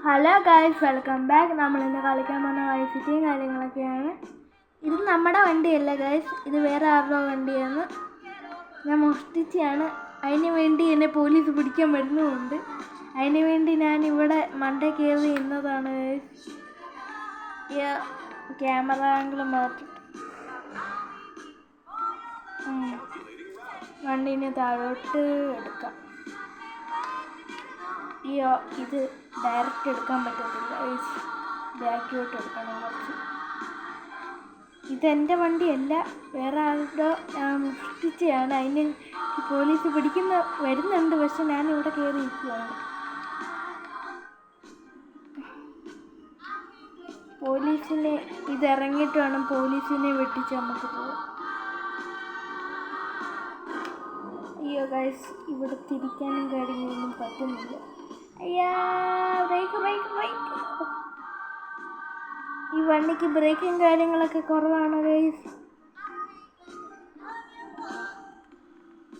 Hello guys, welcome back. നമ്മളിന്ന് കളിക്കാൻ പോകുന്ന വൈസിറ്റിയും കാര്യങ്ങളൊക്കെയാണ്. ഇത് നമ്മുടെ വണ്ടിയല്ല ഗൈസ്, ഇത് വേറെ ആരുടെ വണ്ടിയാണ്. ഞാൻ മോഷ്ടിച്ചാണ്. അതിന് വേണ്ടി എന്നെ പോലീസ് പിടിക്കാൻ വരുന്നുമുണ്ട്. അതിന് വേണ്ടി ഞാൻ ഇവിടെ മണ്ടേ കയറി ഇന്നതാണ് ഗൈസ്. ക്യാമറ ആംഗിൾ മാറ്റി വണ്ടീനെ താഴോട്ട് എടുക്കാം. ഇത് ഡയറക്റ്റ് എടുക്കാൻ പറ്റത്തില്ല, ബാക്കിലോട്ട് എടുക്കണം കുറച്ച്. ഇതെൻ്റെ വണ്ടിയല്ല, വേറെ ആളുടെ മോഷ്ടിച്ചതാണ്. അതിന് പോലീസ് വരുന്നുണ്ട്, പക്ഷെ ഞാൻ ഇവിടെ കയറി ഇരിക്കുകയാണ്. പോലീസിനെ ഇതിറങ്ങിയിട്ട് വേണം പോലീസിനെ വെട്ടിച്ച് നമുക്ക് പോകാം. അയ്യോ ഗൈസ്, ഇവിടെ തിരിക്കാനും കാര്യങ്ങളൊന്നും പറ്റുന്നില്ല. അയ്യാ, ബ്രേക്ക്. ഈ വണ്ടിക്ക് ബ്രേക്കും കാര്യങ്ങളൊക്കെ കുറവാണ് ഗൈസ്.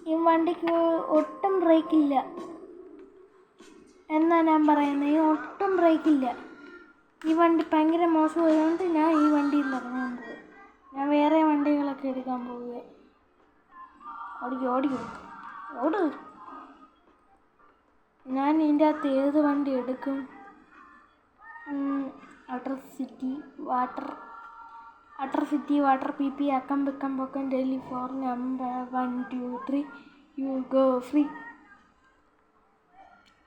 ഈ വണ്ടിക്ക് ഒട്ടും ബ്രേക്കില്ല എന്നാ ഞാൻ പറയുന്നത്. ഈ ഒട്ടും ബ്രേക്കില്ല. ഈ വണ്ടി ഭയങ്കര മോശമായതുകൊണ്ട് ഞാൻ ഈ വണ്ടിയിൽ നിന്ന് ഇറങ്ങാൻ പോകും. ഞാൻ വേറെ വണ്ടികളൊക്കെ എടുക്കാൻ പോവുക. ഓട്. ഞാൻ ഇതിൻ്റെ അകത്ത് ഏത് വണ്ടി എടുക്കും? അട്ടർ സിറ്റി വാട്ടർ PP അക്കം പൊക്കം Delhi 4 number 1 2 3 you go free.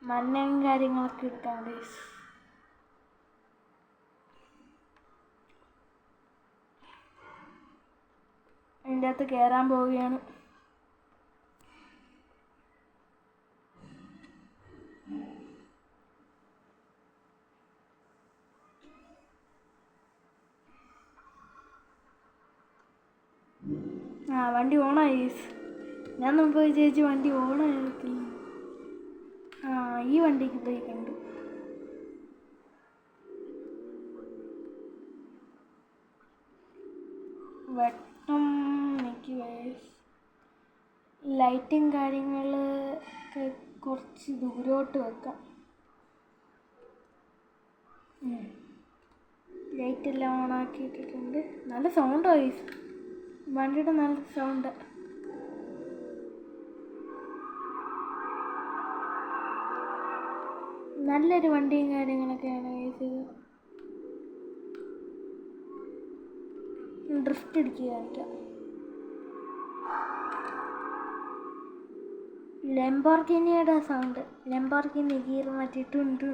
മണ്ണയും കാര്യങ്ങളൊക്കെ എടുക്കാം ഗൈസ്. അതിൻ്റെ അകത്ത് കയറാൻ പോവുകയാണ്. വണ്ടി ഓണായി. ഞാൻ മുമ്പ് വിചാരിച്ചു വണ്ടി ഓണായിട്ടില്ല. ഈ വണ്ടിക്ക് ബ്രേക്ക് ഉണ്ട്. വെട്ടം എനിക്ക് ലൈറ്റും കാര്യങ്ങളൊക്കെ കുറച്ച് ദൂരോട്ട് വെക്കാം. ലൈറ്റെല്ലാം ഓണാക്കിയിട്ടിട്ടുണ്ട്. നല്ല സൗണ്ട് വൈസ്, വണ്ടിയുടെ നല്ല സൗണ്ട്. നല്ലൊരു വണ്ടിയും കാര്യങ്ങളൊക്കെയാണ് ഗൈസ്. ഇത് ഡ്രിഫ്റ്റ് അടിക്കുക. ലംബോർഗിനിയുടെ സൗണ്ട്. ലംബോർഗിനി ഗിയർ മാറ്റിയിട്ടുണ്ട്.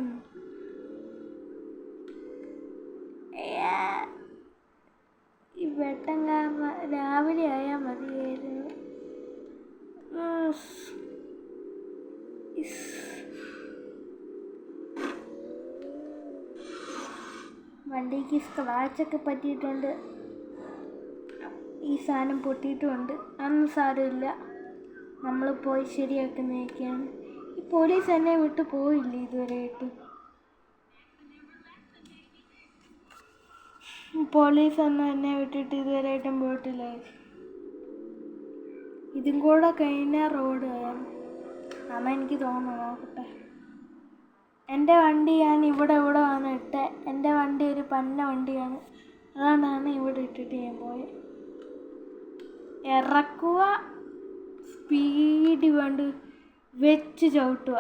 ഈ വെട്ടം രാവിലെ ആയാൽ മതിയായിരുന്നു. വണ്ടിക്ക് സ്ക്രാച്ചൊക്കെ പറ്റിയിട്ടുണ്ട്. ഈ സാധനം പൊട്ടിയിട്ടുമുണ്ട്. അതൊന്നും സാരമില്ല, നമ്മൾ പോയി ശരിയാക്കുന്നതൊക്കെയാണ്. ഈ പോലീസ് എന്നെ വിട്ട് പോയില്ല ഇതുവരെയായിട്ട്. പോലീസ് ഒന്നും എന്നെ വിട്ടിട്ട് ഇതുവരെയായിട്ടും പോയിട്ടില്ല. ഇതും കൂടെ കഴിഞ്ഞാൽ റോഡ് അമ്മ എനിക്ക് തോന്നുന്നു. നോക്കട്ടെ. എൻ്റെ വണ്ടി ഞാൻ ഇവിടെ വന്ന് ഇട്ടേ. എൻ്റെ വണ്ടി ഒരു പന്ന വണ്ടിയാണ്, അതാണ് ഇവിടെ ഇട്ടിട്ട് ഞാൻ പോയത്. ഇറക്കുക, സ്പീഡ് വേണ്ട വെച്ച് ചവിട്ടുക,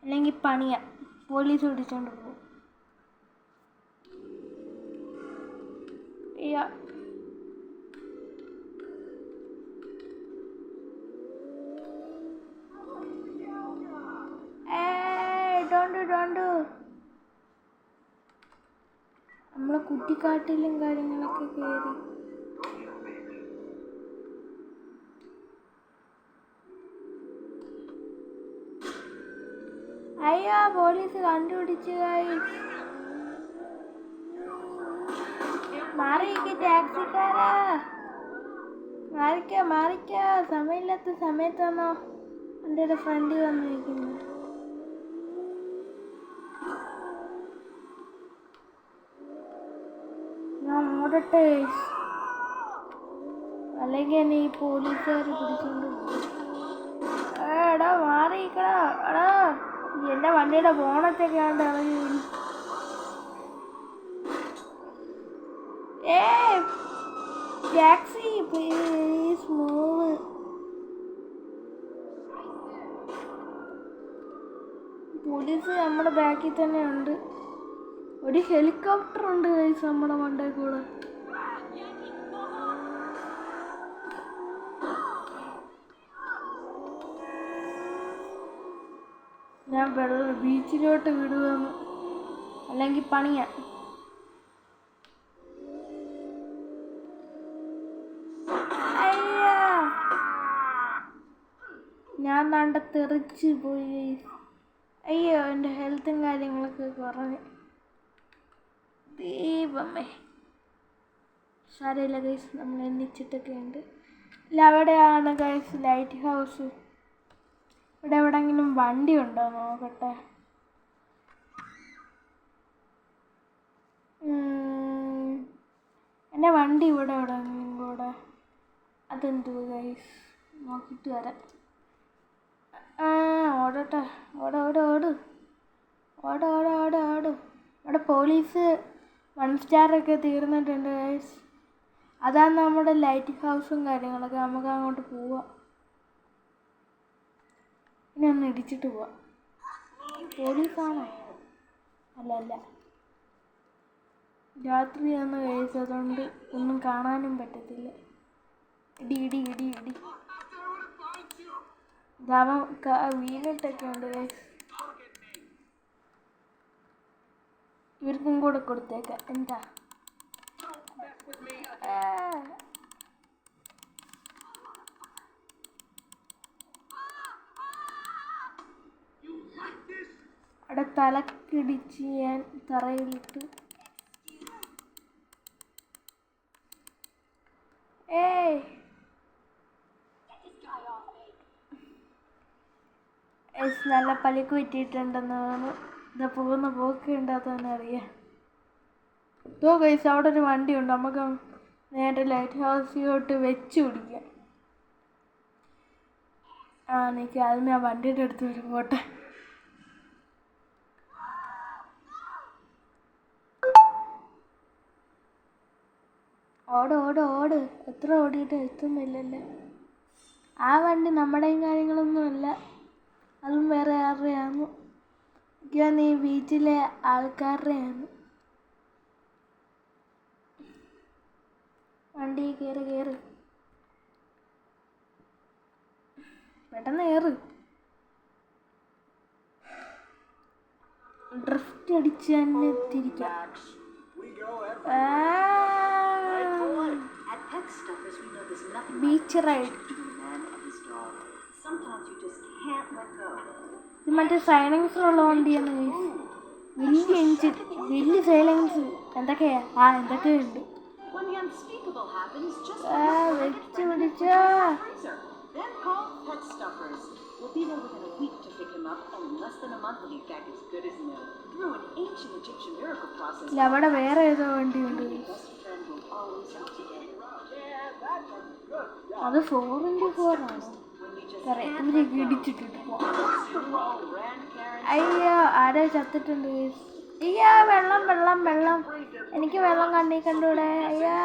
അല്ലെങ്കിൽ പണിയ പോലീസ് പിടിച്ചോണ്ട് പോകും. നമ്മളെ കുറ്റിക്കാട്ടിലും കാര്യങ്ങളൊക്കെ കയറി. അയ്യോ, പോലീസ് കണ്ടുപിടിച്ചു. മാറിക്ക് ടാക്സിക്കാരാ, മാറിക്ക. സമയമില്ലാത്ത സമയത്താണോ എൻ്റെ ഫ്രണ്ട് വന്നിരിക്കുന്നു. ഞാൻ മൂടട്ടെ, അല്ലെങ്കിൽ എന്നെ ഈ പോലീസുകാർ പിടിച്ചോണ്ട് പോകും. എടാ മാറിക്കടാ. എൻ്റെ വണ്ടിയുടെ ബോണറ്റൊക്കെ ആണ്ട് ഇറങ്ങി. Taxi please move. പോലീസ് നമ്മുടെ ബാക്കിൽ തന്നെ ഉണ്ട്. ഒരു ഹെലികോപ്റ്റർ ഉണ്ട് ഗൈസ് നമ്മുടെ വണ്ടിയിൽ കൂടെ. ഞാൻ ബീച്ചിലോട്ട് വിടുകയെന്ന്, അല്ലെങ്കിൽ പണിയാ. ഞാൻ നാണ്ട തെറിച്ച് പോയി. അയ്യോ, എൻ്റെ ഹെൽത്തും കാര്യങ്ങളൊക്കെ കുറഞ്ഞു. ദൈവമേ, സാരമില്ല ഗൈസ്, നമ്മൾ എണ്ണിച്ചിട്ടൊക്കെ ഉണ്ട്. ഇല്ല, അവിടെയാണ് ഗൈസ് ലൈറ്റ് ഹൗസ്. ഇവിടെ എവിടെയെങ്കിലും വണ്ടി ഉണ്ടോ നോക്കട്ടെ. എൻ്റെ വണ്ടി ഇവിടെ എവിടെയെങ്കിലും കൂടെ. അതെന്തു ഗൈസ്, നോക്കിയിട്ട് വരാം. ഓടട്ടെ, ഓട് ഓട് ഓട് ഓട് ഓട് ഓട് ഓട്. ഇവിടെ പോലീസ് 1 സ്റ്റാറൊക്കെ തീർന്നിട്ടുണ്ട് ഗൈസ്. അതാണ് നമ്മുടെ ലൈറ്റ് ഹൗസും കാര്യങ്ങളൊക്കെ. നമുക്ക് അങ്ങോട്ട് പോവാം. ഇനി ഒന്ന് ഇടിച്ചിട്ട് പോവാം. പോലീസാണോ? അല്ല അല്ല, രാത്രിയാണ് ഗൈസ്, അതുകൊണ്ട് ഒന്നും കാണാനും പറ്റത്തില്ല. ഇടി ഇടി ഇടി ഇടി. ധാവം വീണിട്ടൊക്കെ ഉണ്ട് ഗൈസ്. ഇവർക്കും കൂടെ കൊടുത്തേക്കാം. എന്താ അവിടെ തലക്കിടിച്ച് ഞാൻ തറയിലിട്ടു. നല്ല പലിക്ക് പറ്റിയിട്ടുണ്ടെന്ന് തോന്നുന്നു. ഇതാ പോകുന്ന പോക്ക് ഉണ്ടാത്തന്നെ അറിയാം. ഇതോ ഗൈസ്, അവിടെ ഒരു വണ്ടിയുണ്ട്. നമുക്ക് നേരെ ലൈറ്റ് ഹൗസിലോട്ട് വെച്ച് പിടിക്കാം. നിൽക്കുക, ആദ്യമേ ആ വണ്ടിയുടെ അടുത്ത് വരും. പോട്ടെ. ഓട് ഓട് ഓട്. എത്ര ഓടിയിട്ട് എത്തുന്നില്ലല്ലേ. ആ വണ്ടി നമ്മുടെയും കാര്യങ്ങളൊന്നുമല്ല, അതും വേറെ ആരുടെയാണ്. എനിക്കാണ് ഈ ബീച്ചിലെ ആൾക്കാരുടെയാണ്. വണ്ടി കയറി കയറി പെട്ടെന്ന് കയറി. ഡ്രിഫ്റ്റ് അടിച്ച് തന്നെ തിരിക്കാം. Beach ride. ഇത് മറ്റേ സൈലൻസറുള്ള വണ്ടിയാണ്. വലിയ എഞ്ചിൻ, വലിയ സൈലൻസ്, എന്തൊക്കെയാ എന്തൊക്കെയുണ്ട്. വെച്ച് പിടിച്ചോ. അവിടെ വേറെ ഏതോ വണ്ടിയുണ്ട്. അത് 4x4 ആണോ? ഇവരൊക്കെ ഇടിച്ചിട്ടിട്ട്. അയ്യോ, ആരോ ചത്തിട്ടുണ്ട്. അയ്യോ, വെള്ളം വെള്ളം വെള്ളം. എനിക്ക് വെള്ളം കണ്ടൂടെ. അയ്യോ,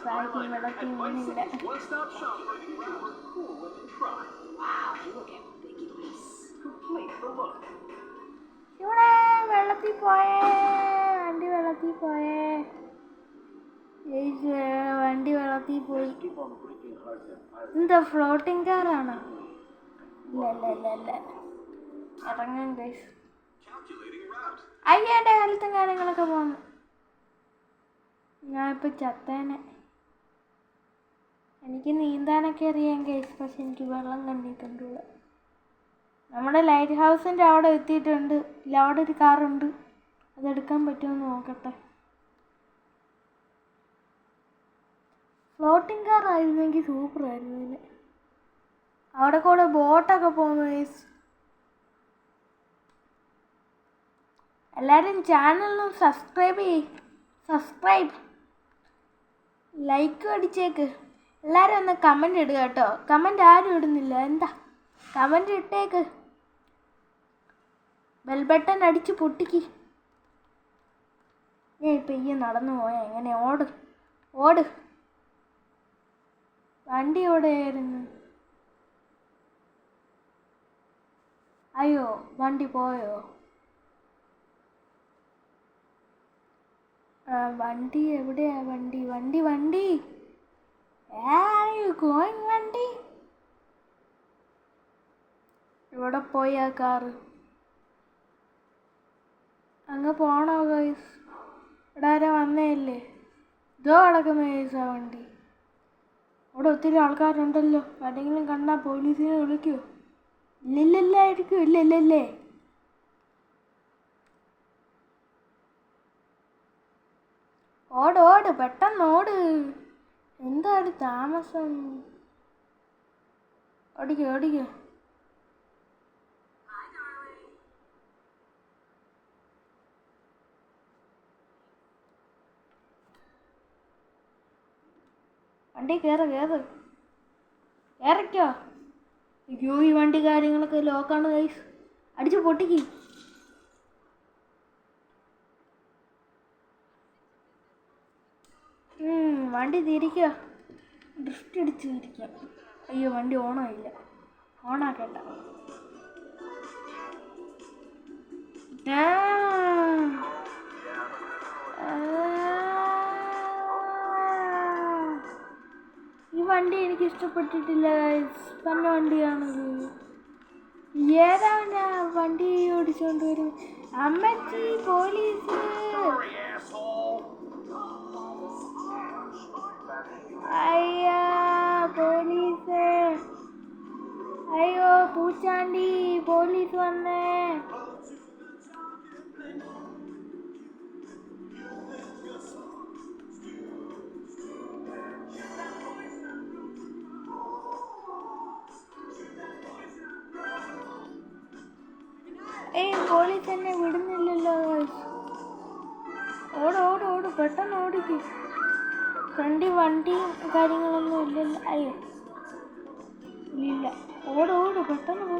സാധിക്കും വെള്ളത്തിൽ വീണില്ല. ഇവിടെ വെള്ളത്തിൽ പോയേ, വണ്ടി വെള്ളത്തിൽ പോയേ. വണ്ടി വെള്ളത്തിൽ പോയി. എന്താ ഫ്ലോട്ടിംഗ് കാറാണോ? ഇല്ല ഇല്ല ഇല്ല ഇല്ല, ഇറങ്ങാൻ ഗൈസ്. അയ്യൻ്റെ ഹെൽത്തും കാര്യങ്ങളൊക്കെ പോന്നു. ഞാനിപ്പോൾ ചത്തേനെ. എനിക്ക് നീന്താനൊക്കെ അറിയാം ഗൈസ്, പക്ഷെ എനിക്ക് വെള്ളം കണ്ടിട്ടുണ്ടുള്ള. നമ്മുടെ ലൈറ്റ് ഹൗസിൻ്റെ അവിടെ എത്തിയിട്ടുണ്ട്. ഇല്ല, അവിടെ ഒരു കാറുണ്ട്. അതെടുക്കാൻ പറ്റുമെന്ന് നോക്കട്ടെ. ഫ്ലോട്ടിംഗ് കാർ ആയിരുന്നെങ്കിൽ സൂപ്പറായിരുന്നു. ഇതിന് അവിടെ കൂടെ ബോട്ടൊക്കെ പോകുന്നു ഗൈസ്. എല്ലാവരും ചാനലിനും സബ്സ്ക്രൈബ് ലൈക്ക് അടിച്ചേക്ക്. എല്ലാവരും ഒന്ന് കമൻറ്റ് ഇടുക കേട്ടോ. കമൻറ്റ് ആരും ഇടുന്നില്ല, എന്താ? കമൻറ്റ് ഇട്ടേക്ക്. ബെൽ ബട്ടൺ അടിച്ച് പൊട്ടിക്ക്. ഞാൻ ഇപ്പം ഈ നടന്നു പോയാൽ എങ്ങനെ? ഓട് ഓട്. വണ്ടി എവിടെയായിരുന്നു? അയ്യോ വണ്ടി പോയോ? വണ്ടി എവിടെയാ? വണ്ടി വണ്ടി വണ്ടി ഗോയിങ് വണ്ടി ഇവിടെ പോയി ആ കാറ്? അങ്ങ് പോണോ ഗൈസ്? ഇവിടെ ആരാ വന്നേയല്ലേ? ഇതോ കിടക്കുന്ന ഗൈസ് ആ വണ്ടി. അവിടെ ഒത്തിരി ആൾക്കാരുണ്ടല്ലോ. ആരെങ്കിലും കണ്ടാൽ പോലീസിനെ വിളിക്കുമോ? ഇല്ലില്ലായിരിക്കും. ഇല്ലല്ലേ? ഓട് ഓട്, പെട്ടെന്ന് ഓട്. എന്താ ഒരു താമസം? ഓടിക്കോ ഓടിക്കോ. വണ്ടി കയറിക്കോ. അയ്യോ ഈ വണ്ടി കാര്യങ്ങളൊക്കെ ലോക്കാണ് ഗൈസ്. അടിച്ച് പൊട്ടിക്ക്. വണ്ടി തിരിക്കുക. ഡ്രിഫ്റ്റ് അടിച്ച് തിരിക്കുക. അയ്യോ വണ്ടി ഓണായില്ല. ഓണാക്കണ്ട. ഈ വണ്ടി എനിക്ക് ഇഷ്ടപ്പെട്ടിട്ടില്ല ഗൈസ്. പന്ന വണ്ടിയാണത്. ഏതാ വണ്ടി ഓടിച്ചോണ്ട് വരും? അമ്മച്ചി പോലീസ്. അയ്യോ പോലീസ്. അയ്യോ പൂച്ചാണ്ടി പോലീസ് വന്നേ. പോലീസ് എന്നെ വിടുന്നില്ലല്ലോ. ഓട് പെട്ടെന്ന് ഓടിക്ക്. ഫ്രണ്ടിൽ വണ്ടി കാര്യങ്ങളൊന്നും ഇല്ലല്ലോ. അയ്യോ ഇല്ല. ഓട് പെട്ടെന്ന് പോ.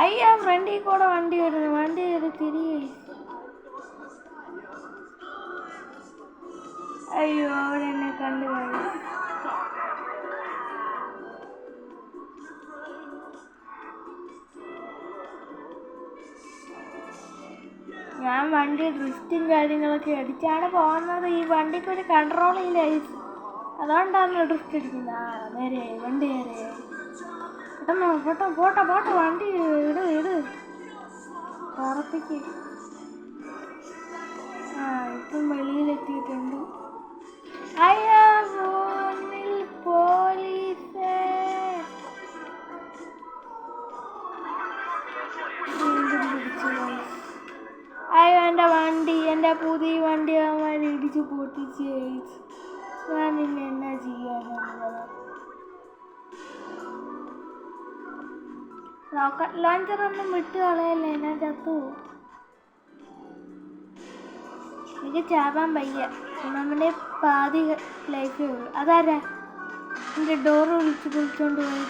അയ്യോ ഫ്രണ്ടിൽ കൂടെ വണ്ടി വരുന്നു. വണ്ടി കയറി തിരികെ. അയ്യോ അവരെന്നെ കണ്ടു കഴിഞ്ഞു. ഞാൻ വണ്ടി ഡ്രിഫ്റ്റും കാര്യങ്ങളൊക്കെ അടിച്ചാണ് പോകുന്നത്. ഈ വണ്ടിക്കൊരു കൺട്രോളില്ല. അതുകൊണ്ടാണ് ഡ്രിഫ്റ്റ് അടിക്കുന്നത്. നേരെ വണ്ടി നേരെ. പെട്ടെന്ന് പോട്ടെ വണ്ടി ഇട് ഉറപ്പിക്ക്. ഇപ്പം വെളിയിലെത്തിയിട്ടുണ്ട്. അയ്യോ ഫോണിൽ പോലീസ്. അയ്യോ എൻ്റെ പുതിയ വണ്ടി അവന്മാർ ഇടിച്ച് പൊട്ടിച്ച്. ഞാൻ പിന്നെ എന്നാ ചെയ്യാനുള്ളത്? റോക്കറ്റ് ലോഞ്ചറൊന്നും വിട്ട് കളയല്ലേ, ഞാൻ ചത്തു. എനിക്ക് ചാവാൻ വയ്യ. നമ്മുടെ പാതി ലൈഫേ ഉള്ളൂ. അതാരാ എൻ്റെ ഡോറ് വിളിച്ചോണ്ട് പോയി?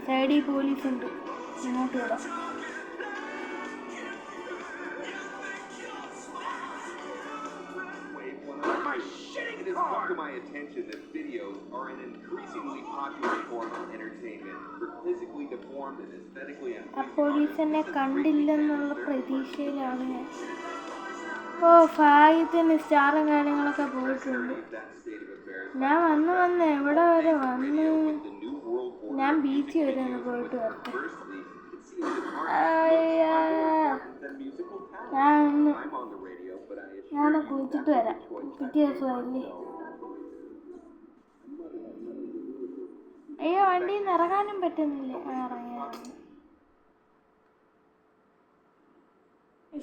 സൈഡിൽ പോലീസുണ്ട്. ഇങ്ങോട്ട് വിടാം. It has come to my attention that videos are an increasingly popular form of entertainment for physically deformed and aesthetically unpleasing. പോലീസിനെ കണ്ടില്ലെന്നുള്ള പ്രതീക്ഷയിലാണ് ഞാൻ. ഭാഗ്യത്തിന് സ്റ്റാറും കാര്യങ്ങളൊക്കെ പോയിട്ടുണ്ട്. ഞാൻ വന്ന് എവിടെ വരെ വന്ന്? ഞാൻ ബീച്ച് വരെ ഒന്ന് പോയിട്ട് വരട്ടെ. ഞാൻ കുളിച്ചിട്ട് വരാം. പിറ്റേ ദിവസമല്ലേ. അയ്യോ വണ്ടിയിൽ നിന്ന് ഇറങ്ങാനും പറ്റുന്നില്ല. ഇറങ്ങി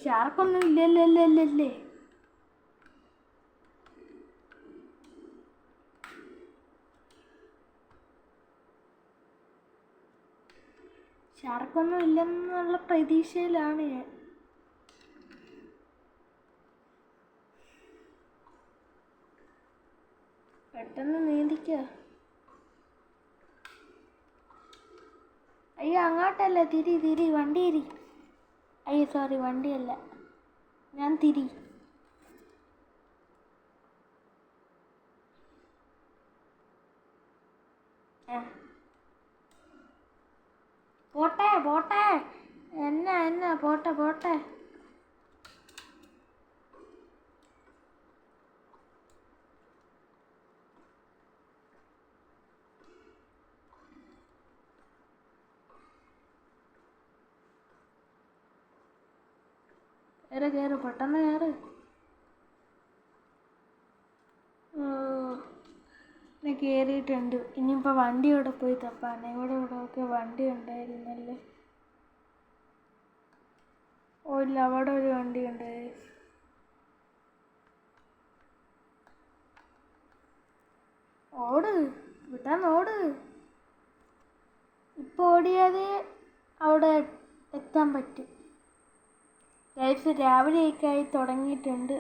ഷാർക്കൊന്നും ഇല്ലല്ലേ. ഷാർക്കൊന്നും ഇല്ലെന്നുള്ള പ്രതീക്ഷയിലാണ് ഞാൻ. പെട്ടെന്ന് നീന്തിക്കോ. അയ്യോ അങ്ങോട്ടല്ല, തിരി വണ്ടി തിരി. അയ്യോ സോറി, വണ്ടിയല്ല, ഞാൻ തിരി. പോട്ടെ എന്നാ പോട്ടെ. കേറ് പെട്ടെന്ന് കേറ്. കയറിയിട്ടുണ്ട്. ഇനിയിപ്പോൾ വണ്ടി ഇവിടെ പോയി തപ്പാനെ. ഇവിടെ ഒക്കെ വണ്ടി ഉണ്ടായിരുന്നല്ലേ. ഓ ഇല്ല, അവിടെ ഒരു വണ്ടി ഉണ്ട്. ഓട്, വിട്ടാന്നോട്. ഇപ്പോൾ ഓടിയാതെ അവിടെ എത്താൻ പറ്റും. ഗൈസ് രാവിലെയൊക്കെയായി തുടങ്ങിയിട്ടുണ്ട്.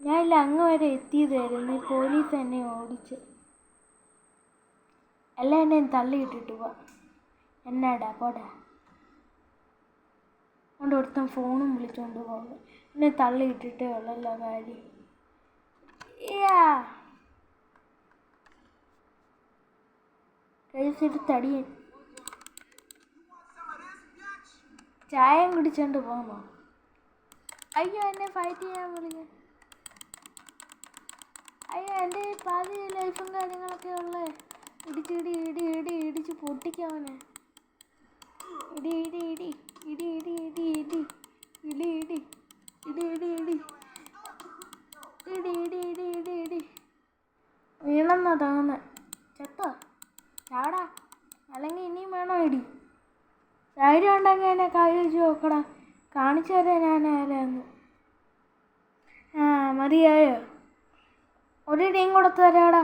ഞാനില്ല അങ്ങ് വരെ എത്തിയതായിരുന്നു. പോലീസ് എന്നെ ഓടിച്ച്. എല്ലാം എന്നെ തള്ളിയിട്ടിട്ട് പോവാ. എന്നാടാ പോടാ. അതുകൊണ്ട് ഒരുത്തൻ ഫോണും വിളിച്ചോണ്ട് പോകുന്നു. എന്നെ തള്ളിയിട്ടിട്ടേ ഉള്ളല്ലോ കാര്യം. കഴിച്ചിട്ട് തടിയൻ ചായം കുടിച്ചോണ്ട് പോന്നോ? അയ്യോ എന്നെ ഫൈറ്റ് ചെയ്യാൻ വിളിക്കാൻ. അയ്യോ എൻ്റെ പാതി ലൈഫും കാര്യങ്ങളൊക്കെ ഉള്ളേ. ഇടിച്ച് പൊട്ടിക്കവനെ. ഇടി വീണെന്നാ തോന്നുന്നത്. ചെത്തോ ചാടാ, അല്ലെങ്കിൽ ഇനിയും വേണോ ഇടി? ധൈര്യം ഉണ്ടെങ്കിൽ എന്നെ കഴിച്ചു നോക്കടാ. കാണിച്ചു തരാം ഞാൻ ആരാന്ന്. മതിയായോ? ഒരിടിയും കൊടുത്ത് തരാടാ.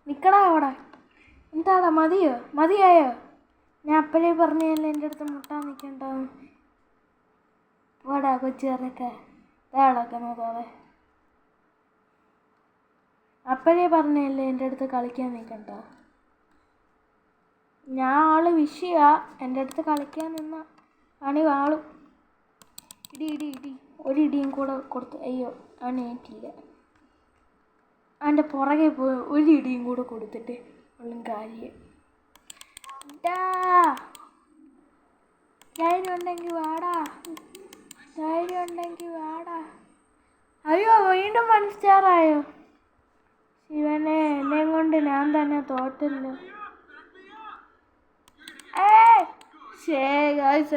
നിൽക്കടാ അവിടെ. എന്താടാ മതിയായോ? ഞാൻ അപ്പോഴേ പറഞ്ഞല്ലേ എൻ്റെ അടുത്ത് മുട്ടാൻ നിൽക്കണ്ടാവും. പോടാ കൊച്ചുകാരൊക്കെ കിടക്കുന്നതോടെ. അപ്പോഴേ പറഞ്ഞല്ലേ എൻ്റെ അടുത്ത് കളിക്കാൻ നിൽക്കണ്ട. ഞാൻ ആള് വിഷയാ. എൻ്റെ അടുത്ത് കളിക്കാൻ നിന്ന പണി വാളും. ഇടി ഒരിടിയും കൂടെ കൊടുത്ത്. അയ്യോ അവൻ ഏറ്റില്ല. അവൻ്റെ പുറകെ പോയി ഒരിടിയും കൂടെ കൊടുത്തിട്ട് ഉള്ളും കാര്യം. ധൈര്യം ഉണ്ടെങ്കിൽ വാടാ. അയ്യോ വീണ്ടും മനസ്സിലായോ? ശിവനെ, എന്നെ കൊണ്ട് ഞാൻ തന്നെ തോറ്റല്ലോ.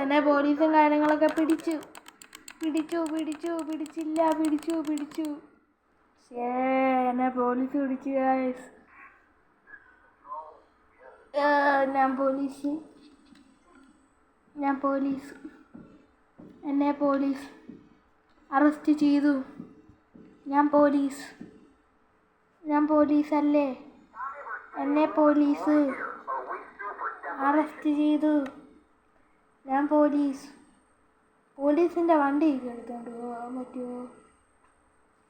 എന്നെ പോലീസും കാര്യങ്ങളൊക്കെ പിടിച്ചു. എന്നെ പോലീസ് പിടിച്ചു ഗായ്സ്. എന്നെ പോലീസ് അറസ്റ്റ് ചെയ്തു. ഞാൻ പോലീസല്ലേ? എന്നെ പോലീസ് അറസ്റ്റ് ചെയ്തു. ഞാൻ പോലീസിൻ്റെ വണ്ടിയൊക്കെ എടുത്തോണ്ട് പോകാൻ പറ്റുമോ?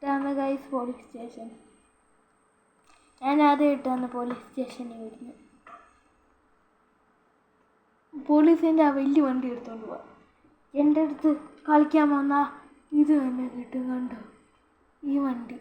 ഇതാണ് ഗൈസ് പോലീസ് സ്റ്റേഷൻ. ഞാൻ ആദ്യമായിട്ടാണ് പോലീസ് സ്റ്റേഷനിൽ വരുന്നത്. പോലീസിൻ്റെ ആ വലിയ വണ്ടി എടുത്തോണ്ട് പോവാം. എൻ്റെ അടുത്ത് കളിക്കാൻ വന്നാൽ ഇത് തന്നെ കിട്ടും. കണ്ടോ ഈ വണ്ടി?